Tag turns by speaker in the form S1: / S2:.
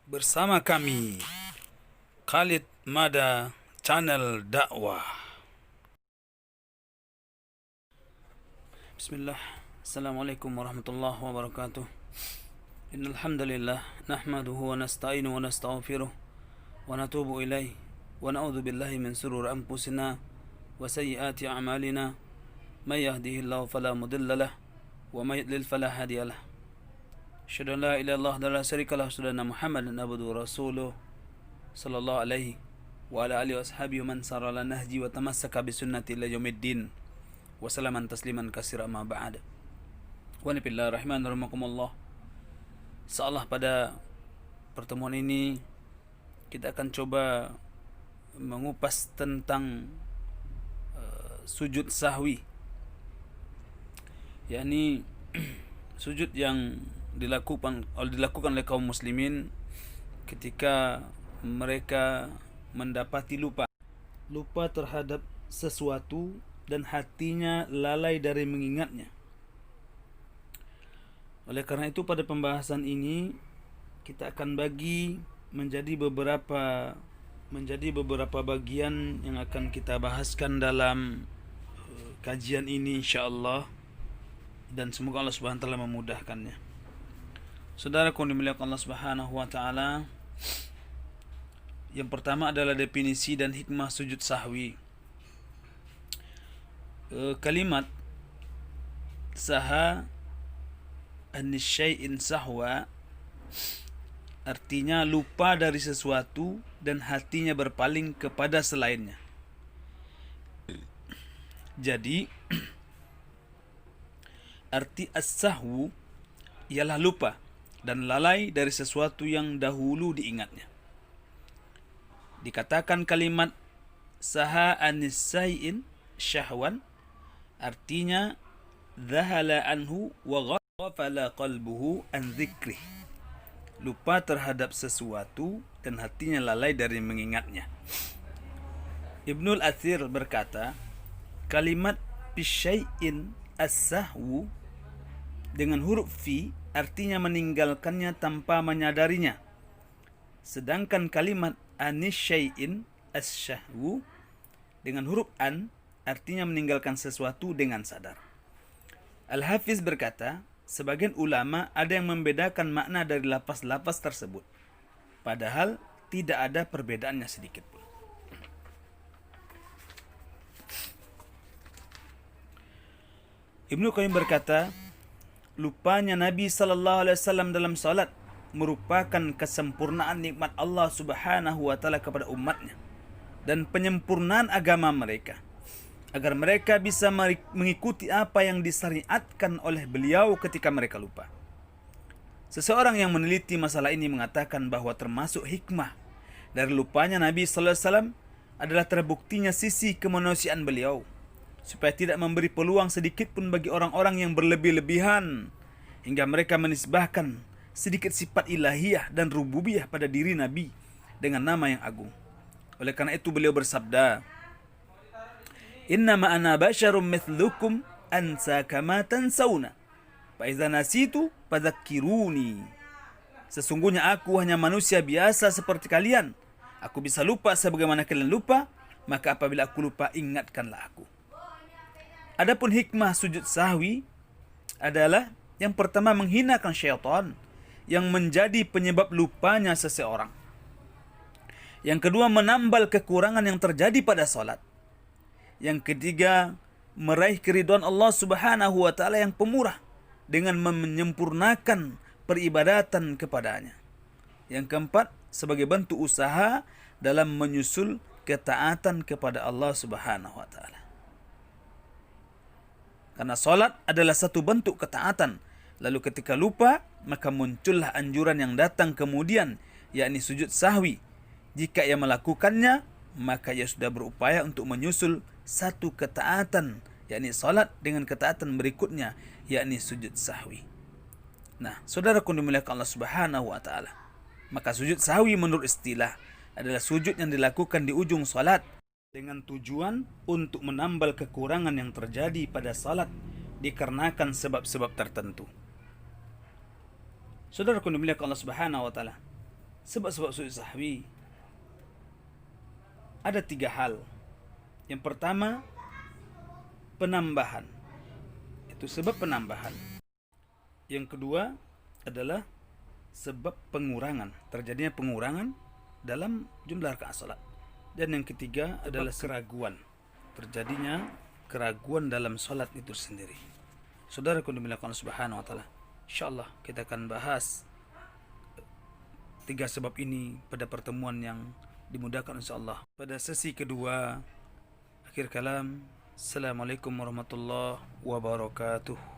S1: Bersama kami Khalid Mada Channel Dakwah. Bismillah. Assalamualaikum warahmatullahi wabarakatuh. Innal hamdalillah nahmaduhu wa nasta'inuhu wa nastaghfiruh wa natubu ilaih wa na'udzu billahi min shururi anfusina wa sayyiati a'malina. May yahdihillahu fala mudilla lahu wa may yudlil fala hadiya lahu. Asyhadu an la ilaha illallah wa la syarika lahu, asyhadu anna Muhammadan abduhu wa rasuluh sallallahu alaihi wa ala alihi wa ashabihi man sara ala nahji wa tamassaka bi sunnati ila yaumiddin wa salaman tasliman katsira ma ba'd. Wa nabiyillah rahman rahimakumullah. Insyaallah pada pertemuan ini kita akan coba mengupas tentang sujud sahwi, yakni sujud yang dilakukan oleh kaum muslimin ketika mereka mendapati lupa terhadap sesuatu dan hatinya lalai dari mengingatnya. Oleh karena itu pada pembahasan ini kita akan bagi menjadi beberapa bagian yang akan kita bahaskan dalam kajian ini insyaallah, dan semoga Allah Subhanahu wa taala memudahkannya. Saudaraku dimuliakan Allah Subhanahu wa taala, yang pertama adalah definisi dan hikmah sujud sahwi. Kalimat saha an syai'in sahwa artinya lupa dari sesuatu dan hatinya berpaling kepada selainnya. Jadi arti as-sahwu ialah lupa dan lalai dari sesuatu yang dahulu diingatnya. Dikatakan kalimat saha anis syai'in syahwan artinya dhahala anhu wa ghafala qalbuhu an dzikrih. Lupa terhadap sesuatu dan hatinya lalai dari mengingatnya. Ibnul Athir berkata, kalimat bisyai'in as-sahwu dengan huruf fi artinya meninggalkannya tanpa menyadarinya. Sedangkan kalimat anis syai'in as-syahwu dengan huruf an artinya meninggalkan sesuatu dengan sadar. Al-Hafiz berkata, sebagian ulama ada yang membedakan makna dari lafaz-lafaz tersebut, padahal tidak ada perbedaannya sedikit pun. Ibnu Qayyim berkata, lupanya Nabi sallallahu alaihi wasallam dalam salat merupakan kesempurnaan nikmat Allah Subhanahu wa taala kepada umatnya dan penyempurnaan agama mereka agar mereka bisa mengikuti apa yang disyariatkan oleh beliau ketika mereka lupa. Seseorang yang meneliti masalah ini mengatakan bahwa termasuk hikmah dari lupanya Nabi sallallahu alaihi wasallam adalah terbuktinya sisi kemanusiaan beliau, supaya tidak memberi peluang sedikit pun bagi orang-orang yang berlebih-lebihan hingga mereka menisbahkan sedikit sifat ilahiyah dan rububiyah pada diri Nabi dengan nama yang agung. Oleh karena itu beliau bersabda, "Innama ana basyarum mithlukum ansa kama tansawna, fa idza nasitu fadzakkiruni." Sesungguhnya aku hanya manusia biasa seperti kalian. Aku bisa lupa sebagaimana kalian lupa, maka apabila aku lupa ingatkanlah aku. Adapun hikmah sujud sahwi adalah yang pertama menghinakan syaitan yang menjadi penyebab lupanya seseorang. Yang kedua menambal kekurangan yang terjadi pada salat. Yang ketiga meraih keridhaan Allah Subhanahu wa taala yang pemurah dengan menyempurnakan peribadatan kepadanya. Yang keempat sebagai bentuk usaha dalam menyusul ketaatan kepada Allah Subhanahu wa taala. Karena salat adalah satu bentuk ketaatan. Lalu ketika lupa, maka muncullah anjuran yang datang kemudian, yakni sujud sahwi. Jika ia melakukannya, maka ia sudah berupaya untuk menyusul satu ketaatan, yakni salat dengan ketaatan berikutnya, yakni sujud sahwi. Nah, saudaraku dimuliakan Allah Subhanahu wa taala, maka sujud sahwi menurut istilah adalah sujud yang dilakukan di ujung salat dengan tujuan untuk menambal kekurangan yang terjadi pada salat dikarenakan sebab-sebab tertentu. Saudaraku dimuliakan Allah Subhanahu wa taala, sebab-sebab sujud sahwi ada 3 hal. Yang pertama, penambahan. Itu sebab penambahan. Yang kedua adalah sebab pengurangan. Terjadinya pengurangan dalam jumlah rakaat salat. Dan yang ketiga adalah keraguan. Terjadinya keraguan dalam salat itu sendiri. Saudaraku dimuliakan Allah Subhanahu wa taala. Insyaallah kita akan bahas 3 sebab ini pada pertemuan yang dimudahkan insyaallah. Pada sesi kedua, akhir kalam. Assalamualaikum warahmatullahi wabarakatuh.